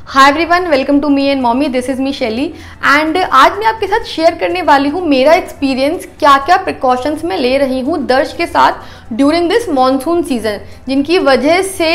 Hi everyone, welcome to me and mommy. This is me Shaili and आज मैं आपके साथ शेयर करने वाली हूँ मेरा एक्सपीरियंस, क्या क्या प्रिकॉशंस मैं ले रही हूँ दर्श के साथ ड्यूरिंग दिस मॉनसून सीजन, जिनकी वजह से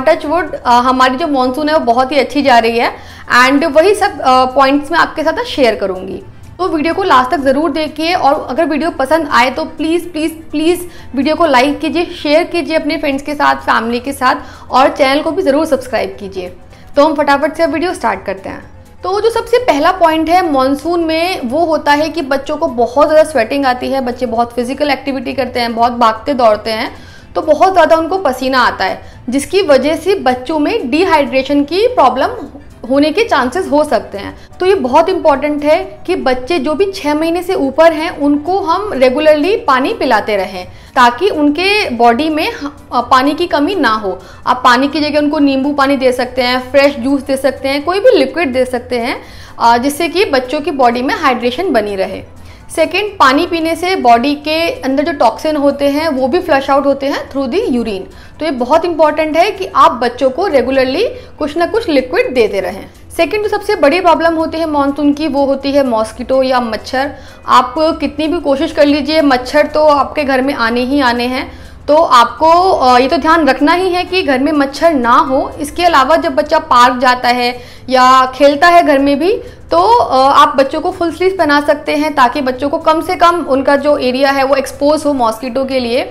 टच वुड हमारी जो मॉनसून है वो बहुत ही अच्छी जा रही है एंड वही सब पॉइंट्स मैं आपके साथ शेयर करूँगी। तो वीडियो को लास्ट तक ज़रूर देखिए और अगर वीडियो पसंद आए तो प्लीज़ प्लीज़ प्लीज़ वीडियो को लाइक कीजिए, शेयर कीजिए अपने फ्रेंड्स के साथ, फैमिली के साथ और चैनल को भी ज़रूर सब्सक्राइब कीजिए। तो हम फटाफट से वीडियो स्टार्ट करते हैं। तो जो सबसे पहला पॉइंट है मॉनसून में वो होता है कि बच्चों को बहुत ज़्यादा स्वेटिंग आती है। बच्चे बहुत फिजिकल एक्टिविटी करते हैं, बहुत भागते दौड़ते हैं, तो बहुत ज़्यादा उनको पसीना आता है, जिसकी वजह से बच्चों में डिहाइड्रेशन की प्रॉब्लम होने के चांसेस हो सकते हैं। तो ये बहुत इंपॉर्टेंट है कि बच्चे जो भी 6 महीने से ऊपर हैं उनको हम रेगुलरली पानी पिलाते रहें ताकि उनके बॉडी में पानी की कमी ना हो। आप पानी की जगह उनको नींबू पानी दे सकते हैं, फ्रेश जूस दे सकते हैं, कोई भी लिक्विड दे सकते हैं जिससे कि बच्चों की बॉडी में हाइड्रेशन बनी रहे। सेकेंड, पानी पीने से बॉडी के अंदर जो टॉक्सिन होते हैं वो भी फ्लश आउट होते हैं थ्रू दी यूरिन। तो ये बहुत इंपॉर्टेंट है कि आप बच्चों को रेगुलरली कुछ ना कुछ लिक्विड देते रहें। सेकेंड, जो सबसे बड़ी प्रॉब्लम होती है मॉनसून की वो होती है मॉस्किटो या मच्छर। आप कितनी भी कोशिश कर लीजिए, मच्छर तो आपके घर में आने ही आने हैं। तो आपको ये तो ध्यान रखना ही है कि घर में मच्छर ना हो। इसके अलावा जब बच्चा पार्क जाता है या खेलता है घर में भी तो आप बच्चों को फुल स्लीव पहना सकते हैं ताकि बच्चों को कम से कम उनका जो एरिया है वो एक्सपोज हो मॉस्किटो के लिए।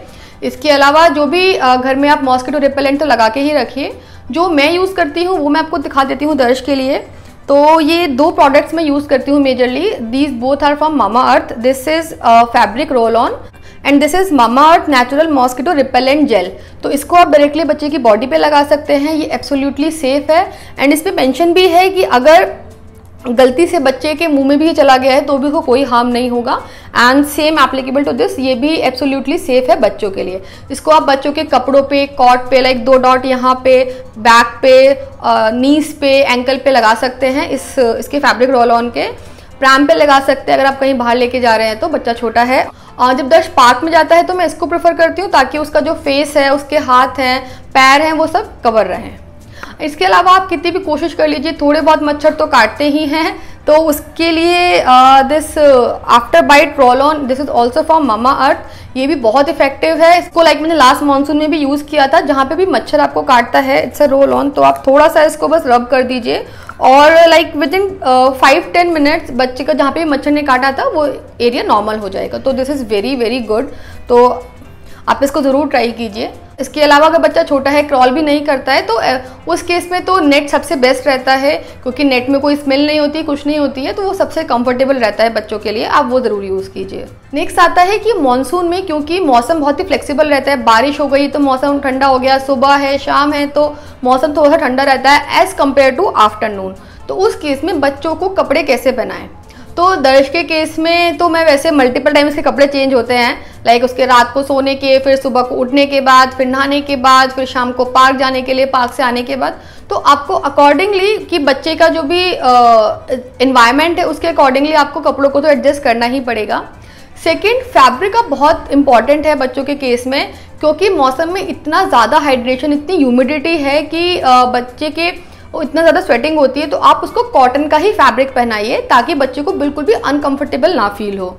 इसके अलावा जो भी घर में आप मॉस्किटो रिपेलेंट तो लगा के ही रखिए। जो मैं यूज़ करती हूँ वो मैं आपको दिखा देती हूँ दर्श के लिए। तो ये 2 प्रोडक्ट्स मैं यूज़ करती हूँ majorly. These both are from Mamaearth. This is fabric roll on and this is Mamaearth natural mosquito repellent gel. तो इसको आप डायरेक्टली बच्चे की बॉडी पे लगा सकते हैं। ये एब्सोल्युटली सेफ है एंड इस पर मेंशन भी है कि अगर गलती से बच्चे के मुंह में भी ये चला गया है तो भी उसको कोई हार्म नहीं होगा and same applicable to this. ये भी एब्सोल्युटली सेफ है बच्चों के लिए। इसको आप बच्चों के कपड़ों पे, कॉट पे, लाइक 2 डॉट यहाँ पे, बैक पे, नीज पे, एंकल पे लगा सकते हैं। इसके फैब्रिक रोल ऑन के प्रैम पे लगा सकते हैं अगर आप कहीं बाहर लेके जा रहे हैं तो, बच्चा छोटा है। जब दर्श पार्क में जाता है तो मैं इसको प्रेफर करती हूँ ताकि उसका जो फेस है, उसके हाथ हैं, पैर हैं, वो सब कवर रहें। इसके अलावा आप कितनी भी कोशिश कर लीजिए, थोड़े बहुत मच्छर तो काटते ही हैं। तो उसके लिए this after bite roll on, this is also from Mamaearth. ये भी बहुत इफेक्टिव है। इसको मैंने लास्ट मानसून में भी यूज़ किया था जहाँ पे भी मच्छर आपको काटता है। It's a roll on. तो आप थोड़ा सा इसको बस रब कर दीजिए और विद इन 5-10 मिनट्स बच्चे का जहाँ पे भी मच्छर ने काटा था वो एरिया नॉर्मल हो जाएगा। तो this is very very good. तो आप इसको ज़रूर ट्राई कीजिए। इसके अलावा अगर बच्चा छोटा है, क्रॉल भी नहीं करता है, तो उस केस में तो नेट सबसे बेस्ट रहता है क्योंकि नेट में कोई स्मेल नहीं होती, कुछ नहीं होती है, तो वो सबसे कंफर्टेबल रहता है बच्चों के लिए। आप वो ज़रूर यूज़ कीजिए। नेक्स्ट आता है कि मॉनसून में क्योंकि मौसम बहुत ही फ्लेक्सिबल रहता है, बारिश हो गई तो मौसम ठंडा हो गया, सुबह है, शाम है तो मौसम थोड़ा सा ठंडा रहता है एज़ कम्पेयर टू आफ्टरनून। तो उस केस में बच्चों को कपड़े कैसे पहनाएं? तो दर्श के केस में तो मैं वैसे मल्टीपल टाइम्स के कपड़े चेंज होते हैं, लाइक उसके रात को सोने के, फिर सुबह को उठने के बाद, फिर नहाने के बाद, फिर शाम को पार्क जाने के लिए, पार्क से आने के बाद। तो आपको अकॉर्डिंगली कि बच्चे का जो भी एनवायरनमेंट है उसके अकॉर्डिंगली आपको कपड़ों को तो एडजस्ट करना ही पड़ेगा। सेकेंड, फैब्रिक का बहुत इंपॉर्टेंट है बच्चों के केस में क्योंकि मौसम में इतना ज़्यादा हाइड्रेशन, इतनी ह्यूमिडिटी है कि बच्चे के इतना ज़्यादा स्वेटिंग होती है। तो आप उसको कॉटन का ही फैब्रिक पहनाइए ताकि बच्चे को बिल्कुल भी अनकंफर्टेबल ना फील हो।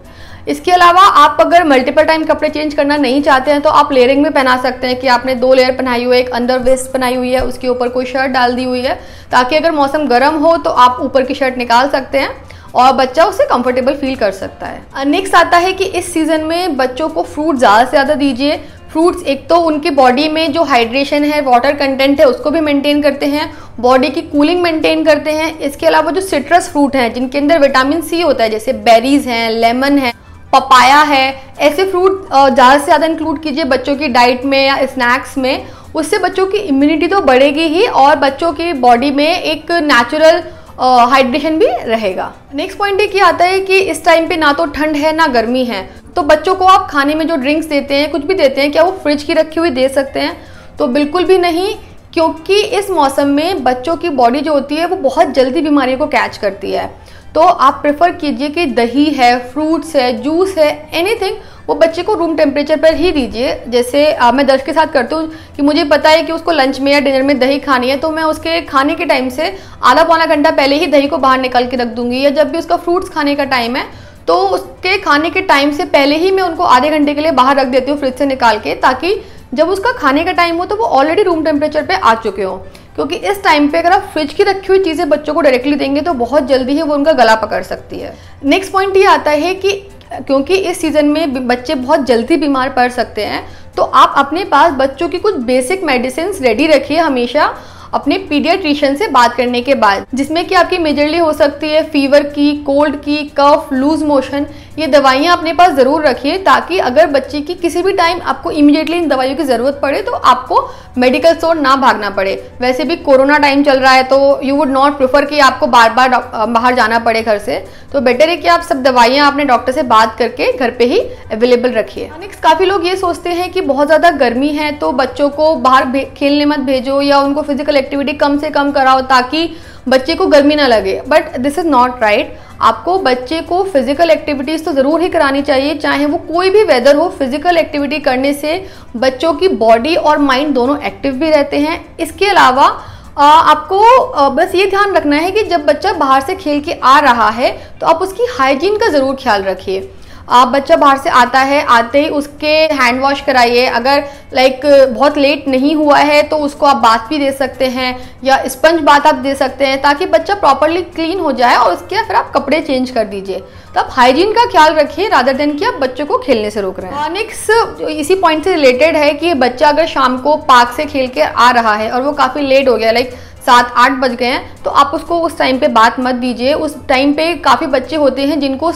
इसके अलावा आप अगर मल्टीपल टाइम कपड़े चेंज करना नहीं चाहते हैं तो आप लेयरिंग में पहना सकते हैं कि आपने 2 लेयर पहनाई हुई है, एक अंदर वेस्ट पहनाई हुई है, उसके ऊपर कोई शर्ट डाल दी हुई है ताकि अगर मौसम गर्म हो तो आप ऊपर की शर्ट निकाल सकते हैं और बच्चा उससे कंफर्टेबल फील कर सकता है। नेक्स्ट आता है कि इस सीज़न में बच्चों को फ्रूट ज़्यादा से ज़्यादा दीजिए। फ्रूट्स एक तो उनकी बॉडी में जो हाइड्रेशन है, वाटर कंटेंट है, उसको भी मेंटेन करते हैं, बॉडी की कूलिंग मेंटेन करते हैं। इसके अलावा जो सिट्रस फ्रूट हैं जिनके अंदर विटामिन सी होता है, जैसे बेरीज हैं, लेमन है, पपाया है, ऐसे फ्रूट ज़्यादा से ज़्यादा इंक्लूड कीजिए बच्चों की डाइट में या स्नैक्स में। उससे बच्चों की इम्यूनिटी तो बढ़ेगी ही और बच्चों की बॉडी में एक नेचुरल हाइड्रेशन भी रहेगा। नेक्स्ट पॉइंट ये आता है कि इस टाइम पे ना तो ठंड है ना गर्मी है, तो बच्चों को आप खाने में जो ड्रिंक्स देते हैं, कुछ भी देते हैं, क्या वो फ्रिज की रखी हुई दे सकते हैं? तो बिल्कुल भी नहीं, क्योंकि इस मौसम में बच्चों की बॉडी जो होती है वो बहुत जल्दी बीमारियों को कैच करती है। तो आप प्रेफर कीजिए कि दही है, फ्रूट्स है, जूस है, एनीथिंग वो बच्चे को रूम टेम्परेचर पर ही दीजिए। जैसे मैं दर्श के साथ करती हूँ कि मुझे पता है कि उसको लंच में या डिनर में दही खानी है, तो मैं उसके खाने के टाइम से आधा पौना घंटा पहले ही दही को बाहर निकाल के रख दूंगी। या जब भी उसका फ्रूट्स खाने का टाइम है तो उसके खाने के टाइम से पहले ही मैं उनको आधे घंटे के लिए बाहर रख देती हूँ फ्रिज से निकाल के, ताकि जब उसका खाने का टाइम हो तो वो ऑलरेडी रूम टेम्परेचर पे आ चुके हो। क्योंकि इस टाइम पे अगर आप फ्रिज की रखी हुई चीज़ें बच्चों को डायरेक्टली देंगे तो बहुत जल्दी ही वो उनका गला पकड़ सकती है। नेक्स्ट पॉइंट ये आता है कि क्योंकि इस सीजन में बच्चे बहुत जल्दी बीमार पड़ सकते हैं, तो आप अपने पास बच्चों की कुछ बेसिक मेडिसिन रेडी रखिए हमेशा अपने पीडियाट्रिशियन से बात करने के बाद, जिसमें कि आपकी मेजरली हो सकती है फीवर की, कोल्ड की, कफ, लूज मोशन। ये दवाइयाँ अपने पास ज़रूर रखिए ताकि अगर बच्चे की किसी भी टाइम आपको इमीडिएटली इन दवाइयों की ज़रूरत पड़े तो आपको मेडिकल स्टोर ना भागना पड़े। वैसे भी कोरोना टाइम चल रहा है तो यू वुड नॉट प्रेफर कि आपको बार बार बाहर जाना पड़े घर से, तो बेटर है कि आप सब दवाइयाँ अपने डॉक्टर से बात करके घर पे ही अवेलेबल रखिए। नेक्स्ट, काफ़ी लोग ये सोचते हैं कि बहुत ज़्यादा गर्मी है तो बच्चों को बाहर खेलने मत भेजो या उनको फिजिकल एक्टिविटी कम से कम कराओ ताकि बच्चे को गर्मी ना लगे, but this is not right. आपको बच्चे को फिजिकल एक्टिविटीज तो जरूर ही करानी चाहिए, चाहे वो कोई भी वेदर हो। फिजिकल एक्टिविटी करने से बच्चों की बॉडी और माइंड दोनों एक्टिव भी रहते हैं। इसके अलावा आपको बस ये ध्यान रखना है कि जब बच्चा बाहर से खेल के आ रहा है तो आप उसकी हाइजीन का जरूर ख्याल रखिए। आप बच्चा बाहर से आता है, आते ही उसके हैंड वॉश कराइए। अगर बहुत लेट नहीं हुआ है तो उसको आप बाथ भी दे सकते हैं या स्पंज बाथ आप दे सकते हैं ताकि बच्चा प्रॉपरली क्लीन हो जाए और उसके फिर आप कपड़े चेंज कर दीजिए। तो आप हाइजीन का ख्याल रखिए रादर देन कि आप बच्चों को खेलने से रोक रहे हैं। नेक्स्ट इसी पॉइंट से रिलेटेड है कि बच्चा अगर शाम को पार्क से खेल के आ रहा है और वो काफ़ी लेट हो गया, 7-8 बज गए हैं, तो आप उसको उस टाइम पे बात मत दीजिए। उस टाइम पे काफ़ी बच्चे होते हैं जिनको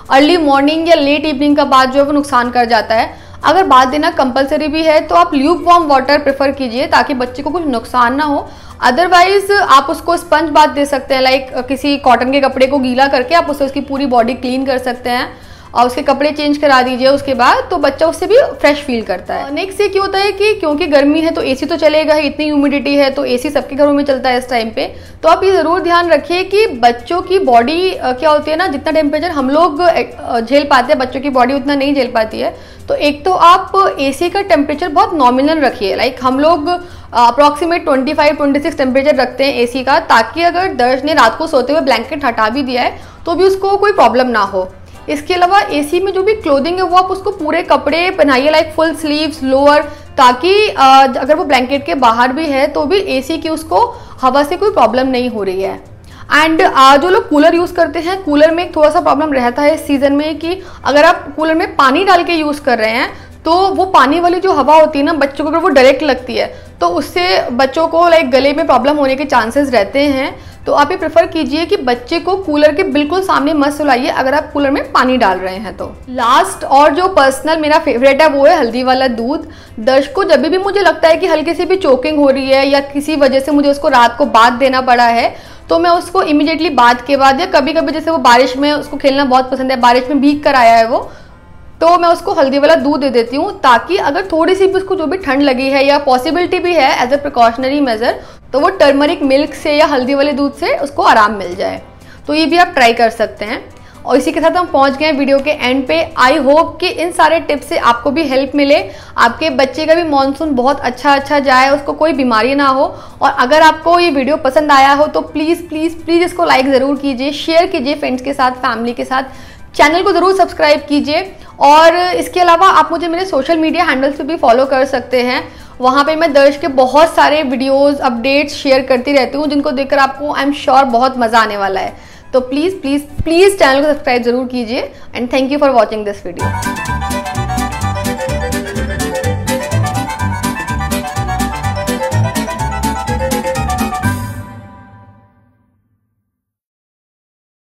अर्ली मॉर्निंग या लेट इवनिंग का बाद जो है वो नुकसान कर जाता है। अगर बात देना कंपलसरी भी है तो आप ल्यूक वार्म वाटर प्रेफर कीजिए ताकि बच्चे को कुछ नुकसान ना हो। अदरवाइज आप उसको स्पंज बाथ दे सकते हैं, किसी कॉटन के कपड़े को गीला करके आप उससे उसकी पूरी बॉडी क्लीन कर सकते हैं और उसके कपड़े चेंज करा दीजिए उसके बाद, तो बच्चा उससे भी फ्रेश फील करता है। नेक्स्ट ये क्या होता है कि क्योंकि गर्मी है तो एसी तो चलेगा ही, इतनी ह्यूमिडिटी है तो एसी सबके घरों में चलता है इस टाइम पे। तो आप ये ज़रूर ध्यान रखिए कि बच्चों की बॉडी क्या होती है ना, जितना टेम्परेचर हम लोग झेल पाते हैं बच्चों की बॉडी उतना नहीं झेल पाती है। तो एक तो आप एसी का टेम्परेचर बहुत नॉमिनल रखिए, हम लोग अप्रॉक्सीमेट 25-26 टेम्परेचर रखते हैं एसी का, ताकि अगर दर्श ने रात को सोते हुए ब्लैंकेट हटा भी दिया है तो भी उसको कोई प्रॉब्लम ना हो। इसके अलावा एसी में जो भी क्लोथिंग है वो आप उसको पूरे कपड़े पहनाइए, फुल स्लीव्स, लोअर, ताकि अगर वो ब्लैंकेट के बाहर भी है तो भी एसी की उसको हवा से कोई प्रॉब्लम नहीं हो रही है। एंड जो लोग कूलर यूज़ करते हैं, कूलर में एक थोड़ा सा प्रॉब्लम रहता है इस सीज़न में कि अगर आप कूलर में पानी डाल के यूज़ कर रहे हैं तो वो पानी वाली जो हवा होती है ना बच्चों को, अगर वो डायरेक्ट लगती है तो उससे बच्चों को गले में प्रॉब्लम होने के चांसेस रहते हैं। तो आप ये प्रेफर कीजिए कि बच्चे को कूलर के बिल्कुल सामने मत सुलाइए अगर आप कूलर में पानी डाल रहे हैं तो। लास्ट और जो पर्सनल मेरा फेवरेट है वो है हल्दी वाला दूध। दर्श को जब भी मुझे लगता है कि हल्की सी भी चोकिंग हो रही है या किसी वजह से मुझे उसको रात को बाथ देना पड़ा है तो मैं उसको इमीडिएटली बाथ के बाद, या कभी कभी जैसे वो बारिश में, उसको खेलना बहुत पसंद है, बारिश में भीग कर आया है वो, तो मैं उसको हल्दी वाला दूध दे देती हूँ ताकि अगर थोड़ी सी भी उसको जो भी ठंड लगी है या पॉसिबिलिटी भी है एज अ प्रिकॉशनरी मेजर तो वो टर्मरिक मिल्क से या हल्दी वाले दूध से उसको आराम मिल जाए। तो ये भी आप ट्राई कर सकते हैं। और इसी के साथ हम पहुंच गए वीडियो के एंड पे। आई होप कि इन सारे टिप्स से आपको भी हेल्प मिले, आपके बच्चे का भी मानसून बहुत अच्छा जाए, उसको कोई बीमारी ना हो। और अगर आपको ये वीडियो पसंद आया हो तो प्लीज़ प्लीज़ प्लीज़ इसको लाइक ज़रूर कीजिए, शेयर कीजिए फ्रेंड्स के साथ, फैमिली के साथ, चैनल को ज़रूर सब्सक्राइब कीजिए। और इसके अलावा आप मुझे मेरे सोशल मीडिया हैंडल्स पे भी फॉलो कर सकते हैं। वहाँ पे मैं दर्श के बहुत सारे वीडियोस, अपडेट्स शेयर करती रहती हूँ जिनको देखकर आपको आई एम श्योर बहुत मज़ा आने वाला है। तो प्लीज़ प्लीज़ प्लीज़ चैनल को सब्सक्राइब ज़रूर कीजिए। And thank you for watching this video.